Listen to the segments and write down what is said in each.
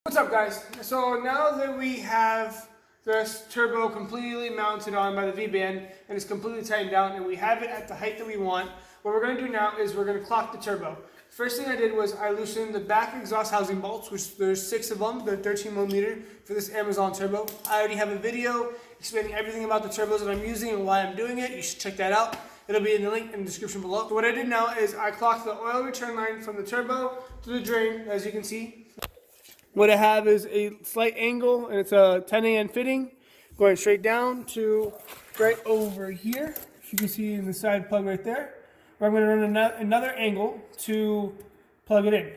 What's up, guys? So now that we have this turbo completely mounted on by the V-band and it's completely tightened down and we have it at the height that we want, what we're going to do now is we're going to clock the turbo. First thing I did was I loosened the back exhaust housing bolts, which there's 6 of them. They're 13mm for this Amazon turbo. I already have a video explaining everything about the turbos that I'm using and why I'm doing it. You should check that out. It'll be in the link in the description below. So what I did now is I clocked the oil return line from the turbo to the drain, as you can see. What I have is a slight angle, and it's a 10 AN fitting going straight down to right over here. If you can see in the side plug right there. Where I'm going to run another angle to plug it in.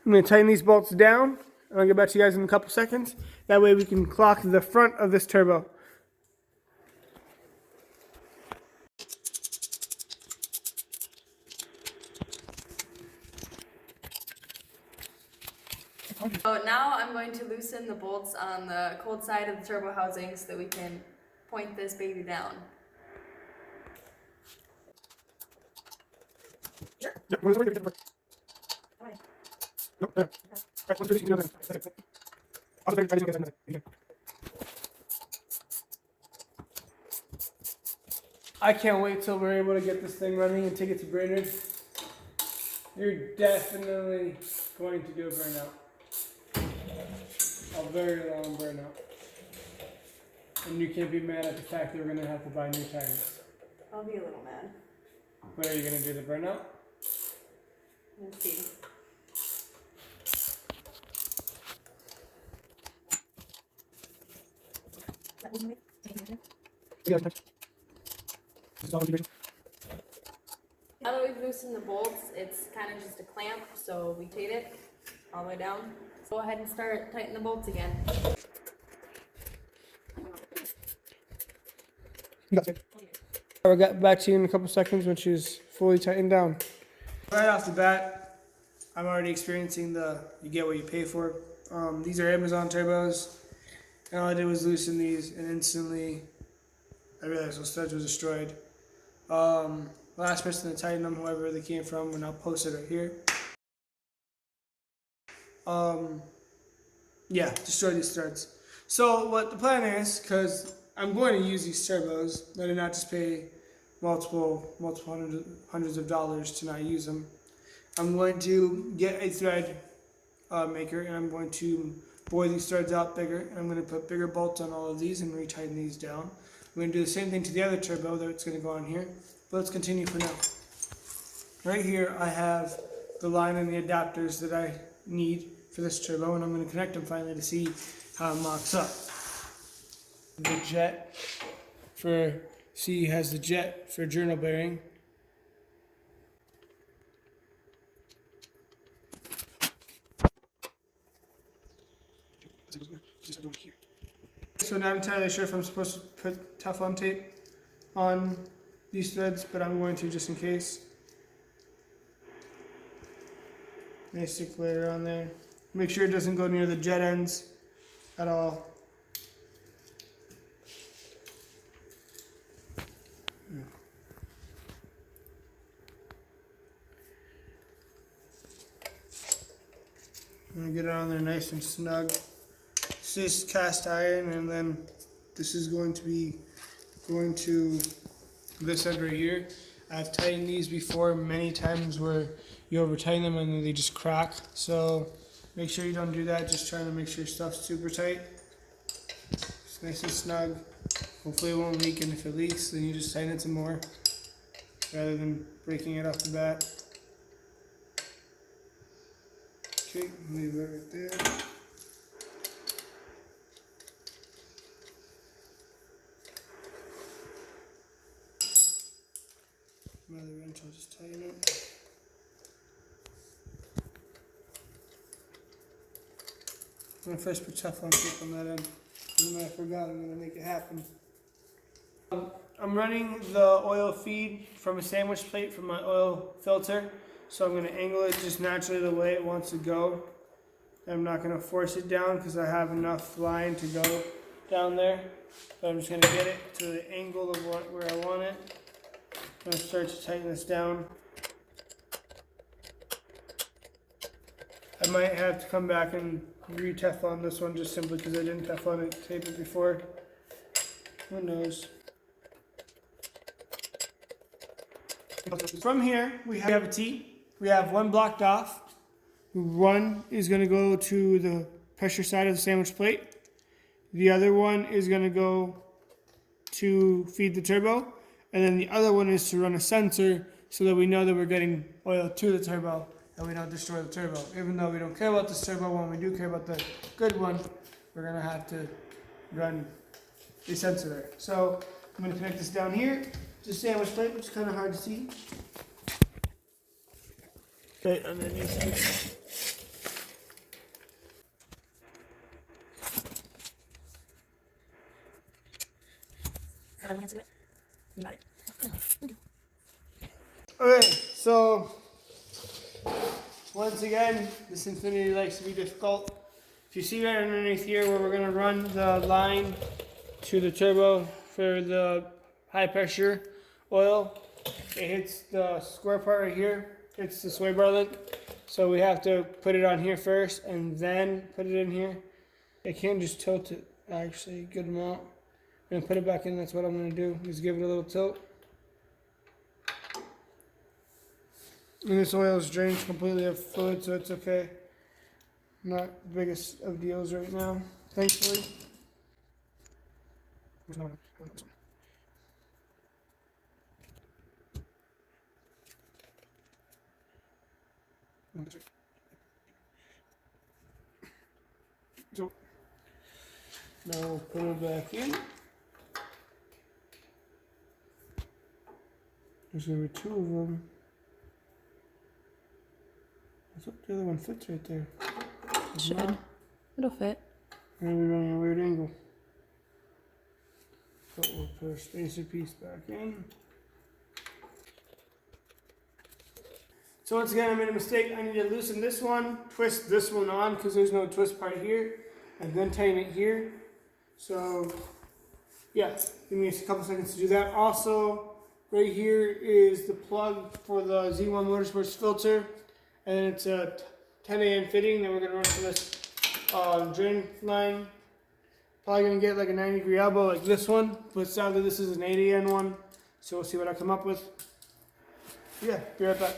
I'm going to tighten these bolts down, and I'll get back to you guys in a couple seconds. That way we can clock the front of this turbo. So now I'm going to loosen the bolts on the cold side of the turbo housing so that we can point this baby down. I can't wait till we're able to get this thing running and take it to Brainerd. You're definitely going to do a burnout. A very long burnout. And you can't be mad at the fact that we're going to have to buy new tires. I'll be a little mad. When are you going to do the burnout? Let's see. Now that we've loosened the bolts, it's kind of just a clamp, so we tighten it all the way down. So go ahead and start tightening the bolts again. I'll get back to you in a couple seconds when she's fully tightened down. Right off the bat, I'm already experiencing you get what you pay for. These are Amazon turbos, and all I did was loosen these, and instantly I realized those studs were destroyed. Last person to tighten them, whoever they came from, and I'll post it right here. Yeah, destroy these studs. So what the plan is, because I'm going to use these turbos, I did not just pay multiple hundreds of dollars to not use them. I'm going to get a thread maker, and I'm going to bore these threads out bigger, and I'm going to put bigger bolts on all of these and retighten these down. I'm going to do the same thing to the other turbo that's going to go on here, but let's continue for now. Right here I have the line and the adapters that I need for this turbo, and I'm going to connect them finally to see how it mocks up. The jet has the jet for journal bearing. So I'm not entirely sure if I'm supposed to put Teflon tape on these threads, but I'm going to just in case. Nice thick layer on there. Make sure it doesn't go near the jet ends at all. I'm gonna get it on there nice and snug. This is cast iron, and then this is going to be going to this end right here. I've tightened these before many times where you over tighten them and then they just crack. So make sure you don't do that. Just trying to make sure stuff's super tight. It's nice and snug. Hopefully it won't leak, and if it leaks, then you just tighten it some more rather than breaking it off the bat. Okay, leave that right there. Another wrench, I'll just tighten it. I'm going to first put Teflon tape on that end, and then I forgot, I'm going to make it happen. I'm running the oil feed from a sandwich plate from my oil filter, so I'm going to angle it just naturally the way it wants to go. I'm not going to force it down because I have enough line to go down there, but I'm just going to get it to the angle of where I want it. I'm going to start to tighten this down. might have to come back and re-Teflon this one just simply because I didn't Teflon it, tape it before. Who knows? From here, we have a T. We have one blocked off. One is going to go to the pressure side of the sandwich plate. The other one is going to go to feed the turbo. And then the other one is to run a sensor so that we know that we're getting oil to the turbo and we don't destroy the turbo. Even though we don't care about this turbo one, we do care about the good one, we're going to have to run a sensor there. So I'm going to connect this down here. It's a sandwich plate, which is kind of hard to see. Right underneath. Okay, so once again, this Infinity likes to be difficult. If you see right underneath here where we're going to run the line to the turbo for the high pressure oil, it hits the square part right here. It's the sway bar link. So we have to put it on here first and then put it in here. I can't just tilt it actually a good amount. I'm going to put it back in, that's what I'm going to do. Just give it a little tilt. And this oil is drained completely of fluid, so it's okay. Not the biggest of deals right now, thankfully. So now we'll put it back in. There's going to be two of them. I thought the other one fits right there. It's Should. not. It'll fit. Maybe we're running a weird angle. But we'll put our spacer piece back in. So once again, I made a mistake. I need to loosen this one, twist this one on because there's no twist part here, and then tighten it here. So yeah, give me a couple seconds to do that. Also, right here is the plug for the Z1 Motorsports filter, and it's a 10 AM fitting that we're going to run for this drain line. Probably going to get like a 90-degree elbow like this one, but sadly this is an 80 AM one, so we'll see what I come up with. Yeah, be right back.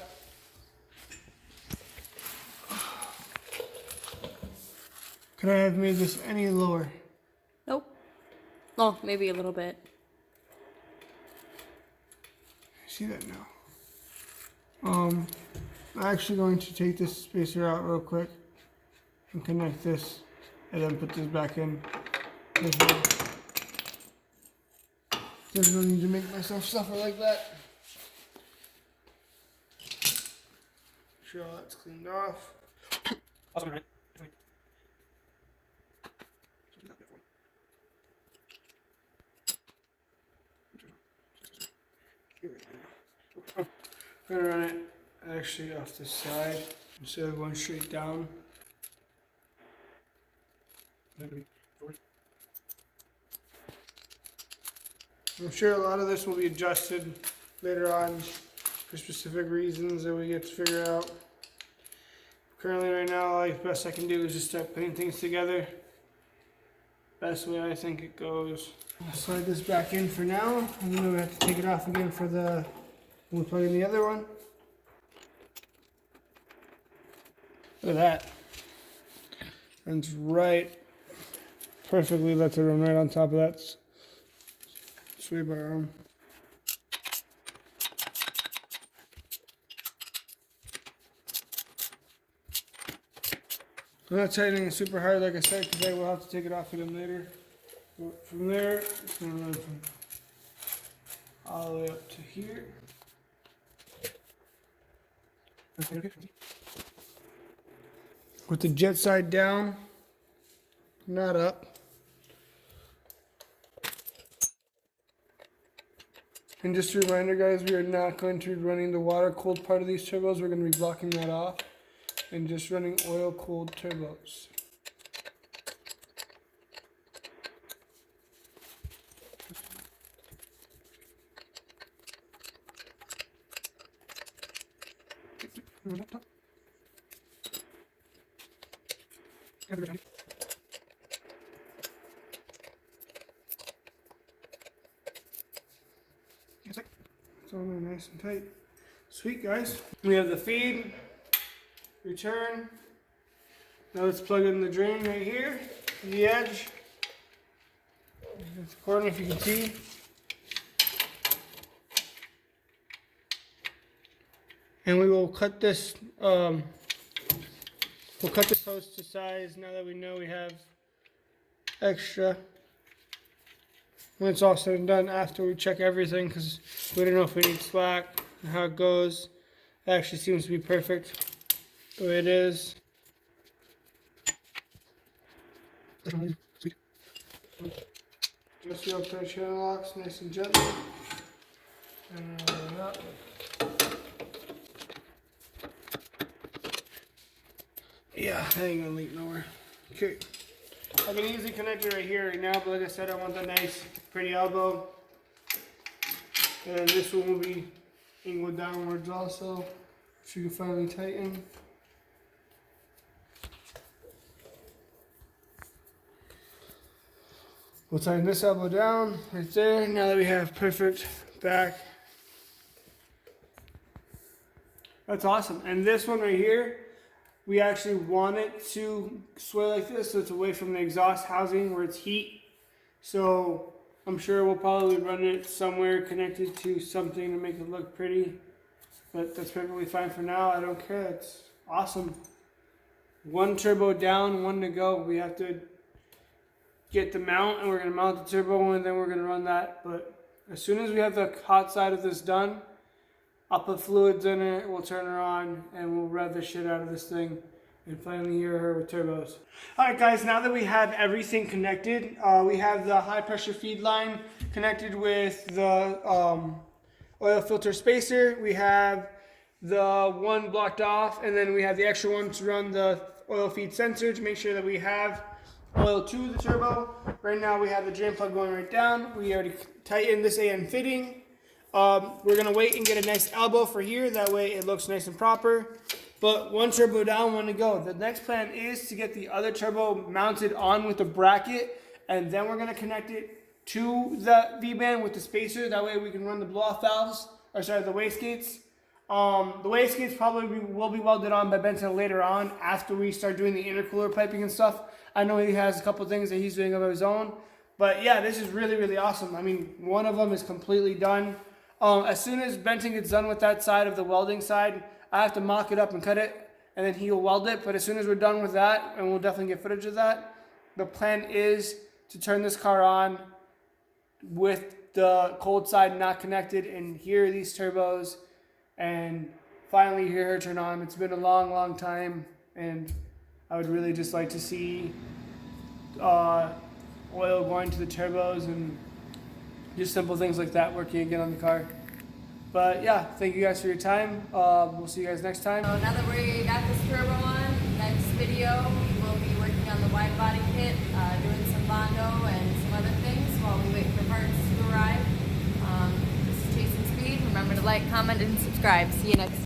Could I have made this any lower? Nope. Well, maybe a little bit. See that now. I'm actually going to take this spacer out real quick and connect this and then put this back in. There's no need to make myself suffer like that. Make sure all that's cleaned off. Awesome, right? I'm gonna run it actually off the side instead of going straight down. I'm sure a lot of this will be adjusted later on for specific reasons that we get to figure out. Currently right now, the best I can do is just start putting things together. Best way I think it goes. I'll slide this back in for now, and then we have to take it off again for the when we plug in the other one. Look at that. Runs right perfectly. Lets it run right on top of that sway bar arm. I'm not tightening it super hard, like I said, because I will have to take it off again later. But from there, it's going to run from all the way up to here. With the jet side down, not up. And just a reminder, guys, we are not going to be running the water-cooled part of these turbos. We're going to be blocking that off and just running oil-cooled turbos. It's all nice and tight. Sweet, guys. We have the feed, return. Now let's plug in the drain right here, the edge. That's the corner if you can see. And we will cut this, we'll cut this hose to size now that we know we have extra. When it's all said and done, after we check everything, because we don't know if we need slack and how it goes. It actually seems to be perfect the way it is. Just the outside channel locks, nice and gentle. And roll it up. Yeah, that ain't gonna leak nowhere. Okay. I can easily connect it right here right now, but like I said, I want the nice, pretty elbow. And this one will be angled downwards also, so you can finally tighten. We'll tighten this elbow down right there. Now that we have perfect back. That's awesome. And this one right here, we actually want it to sway like this so it's away from the exhaust housing where it's heat. So I'm sure we'll probably run it somewhere connected to something to make it look pretty. But that's perfectly fine for now. I don't care. It's awesome. One turbo down, one to go. We have to get the mount, and we're going to mount the turbo, and then we're going to run that. But as soon as we have the hot side of this done, I'll put fluids in it, we'll turn her on, and we'll rev the shit out of this thing and finally hear her with turbos. Alright guys, now that we have everything connected, we have the high pressure feed line connected with the oil filter spacer. We have the one blocked off, and then we have the extra one to run the oil feed sensor to make sure that we have oil to the turbo. Right now we have the drain plug going right down. We already tightened this AN fitting. We're going to wait and get a nice elbow for here. That way it looks nice and proper. But one turbo down, one to go. The next plan is to get the other turbo mounted on with the bracket. And then we're going to connect it to the V-band with the spacer. That way we can run the blow-off valves. Or sorry, the wastegates. The wastegates probably will be welded on by Benson later on after we start doing the intercooler piping and stuff. I know he has a couple things that he's doing of his own. But yeah, this is really, really awesome. I mean, one of them is completely done. As soon as Benson gets done with that side of the welding side, I have to mock it up and cut it, and then he'll weld it. But as soon as we're done with that, and we'll definitely get footage of that, the plan is to turn this car on with the cold side not connected and hear these turbos and finally hear her turn on. It's been a long, long time, and I would really just like to see oil going to the turbos and just simple things like that working again on the car. But yeah, thank you guys for your time. We'll see you guys next time. So now that we got this turbo on, next video we will be working on the wide body kit, doing some Bondo and some other things while we wait for parts to arrive. This is Chasing Speed. Remember to like, comment, and subscribe. See you next time.